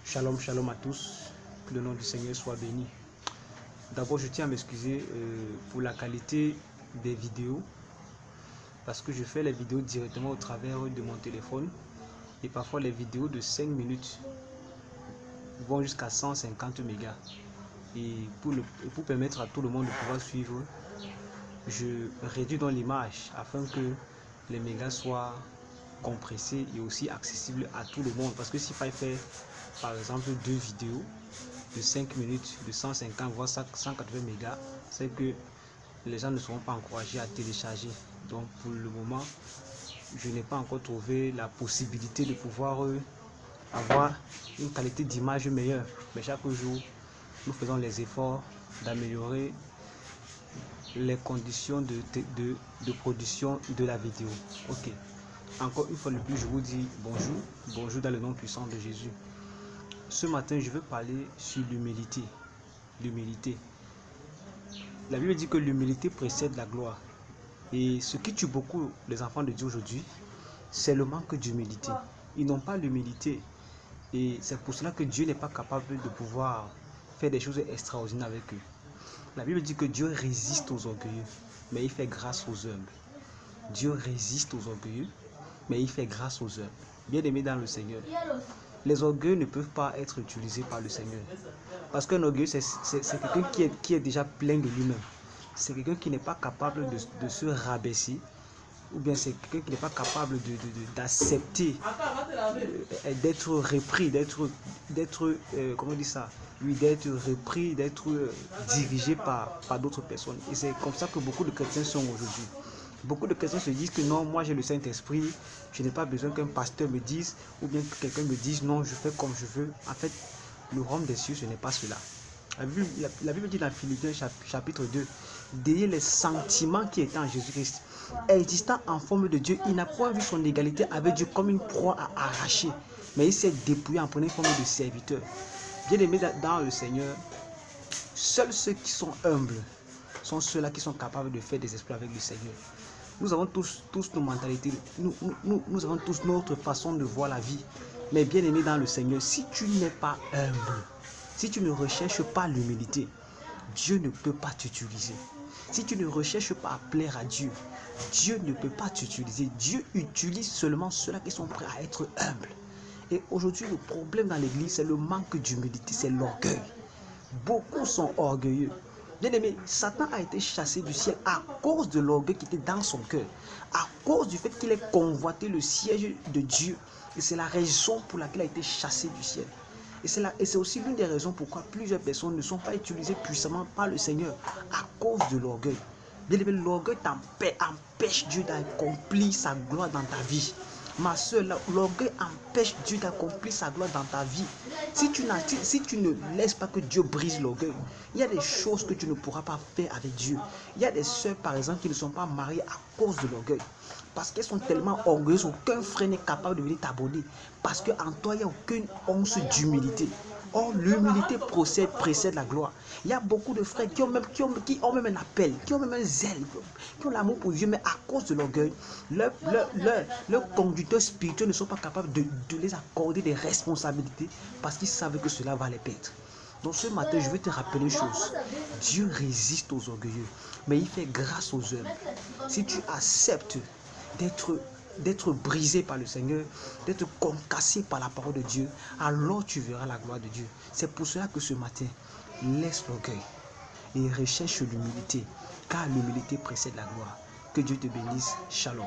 Shalom, shalom à tous, que le nom du Seigneur soit béni. D'abord, je tiens à m'excuser pour la qualité des vidéos, parce que je fais les vidéos directement au travers de mon téléphone, et parfois les vidéos de 5 minutes vont jusqu'à 150 mégas. Et pour permettre à tout le monde de pouvoir suivre, je réduis donc l'image afin que les mégas soient compressés et aussi accessibles à tout le monde. Parce que s'il fallait faire par exemple 2 vidéos de 5 minutes, de 150 voire 180 mégas, c'est que les gens ne seront pas encouragés à télécharger. Donc pour le moment, je n'ai pas encore trouvé la possibilité de pouvoir avoir une qualité d'image meilleure. Mais chaque jour, nous faisons les efforts d'améliorer les conditions de production de la vidéo. Ok. Encore une fois de plus, je vous dis bonjour. Bonjour dans le nom puissant de Jésus. Ce matin, je veux parler sur l'humilité. L'humilité. La Bible dit que l'humilité précède la gloire. Et ce qui tue beaucoup les enfants de Dieu aujourd'hui, c'est le manque d'humilité. Ils n'ont pas l'humilité. Et c'est pour cela que Dieu n'est pas capable de pouvoir faire des choses extraordinaires avec eux. La Bible dit que Dieu résiste aux orgueilleux, mais il fait grâce aux humbles. Dieu résiste aux orgueilleux, mais il fait grâce aux humbles. Bien-aimés dans le Seigneur, les orgueils ne peuvent pas être utilisés par le Seigneur. Parce qu'un orgueil, c'est quelqu'un qui est déjà plein de lui-même. C'est quelqu'un qui n'est pas capable de se rabaisser. Ou bien c'est quelqu'un qui n'est pas capable d'accepter d'être repris, comment on dit ça, d'être repris, d'être dirigé par d'autres personnes. Et c'est comme ça que beaucoup de chrétiens sont aujourd'hui. Beaucoup de chrétiens se disent que non, moi j'ai le Saint-Esprit, je n'ai pas besoin qu'un pasteur me dise, ou bien que quelqu'un me dise non, je fais comme je veux. En fait, le royaume des cieux, ce n'est pas cela. La Bible dit dans Philippiens chapitre 2, derrière les sentiments qui étaient en Jésus-Christ, existant en forme de Dieu, il n'a point vu son égalité avec Dieu comme une proie à arracher, mais il s'est dépouillé en prenant forme de serviteur. Bien-aimés dans le Seigneur, seuls ceux qui sont humbles sont ceux-là qui sont capables de faire des exploits avec le Seigneur. Nous avons tous nos mentalités, nous avons tous notre façon de voir la vie. Mais bien-aimé dans le Seigneur, si tu n'es pas humble, si tu ne recherches pas l'humilité, Dieu ne peut pas t'utiliser. Si tu ne recherches pas à plaire à Dieu, Dieu ne peut pas t'utiliser. Dieu utilise seulement ceux-là qui sont prêts à être humbles. Et aujourd'hui, le problème dans l'église, c'est le manque d'humilité, c'est l'orgueil. Beaucoup sont orgueilleux. Bien aimé, Satan a été chassé du ciel à cause de l'orgueil qui était dans son cœur, à cause du fait qu'il ait convoité le siège de Dieu. Et c'est la raison pour laquelle il a été chassé du ciel. Et c'est aussi l'une des raisons pourquoi plusieurs personnes ne sont pas utilisées puissamment par le Seigneur à cause de l'orgueil. Bien aimé, l'orgueil empêche Dieu d'accomplir sa gloire dans ta vie. Ma soeur, l'orgueil empêche Dieu d'accomplir sa gloire dans ta vie. Si tu ne laisses pas que Dieu brise l'orgueil, il y a des choses que tu ne pourras pas faire avec Dieu. Il y a des soeurs, par exemple, qui ne sont pas mariées à cause de l'orgueil. Parce qu'elles sont tellement orgueilleuses, aucun frère n'est capable de venir t'aborder. Parce qu'en toi, il n'y a aucune once d'humilité. Or, l'humilité précède la gloire. Il y a beaucoup de frères qui ont même un appel, qui ont même un zèle, qui ont l'amour pour Dieu, mais à cause de l'orgueil, leurs conducteurs spirituels ne sont pas capables de les accorder des responsabilités parce qu'ils savent que cela va les perdre. Donc ce matin, je vais te rappeler une chose. Dieu résiste aux orgueilleux, mais il fait grâce aux hommes. Si tu acceptes d'être brisé par le Seigneur, d'être concassé par la parole de Dieu, alors tu verras la gloire de Dieu. C'est pour cela que ce matin, laisse l'orgueil et recherche l'humilité, car l'humilité précède la gloire. Que Dieu te bénisse. Shalom.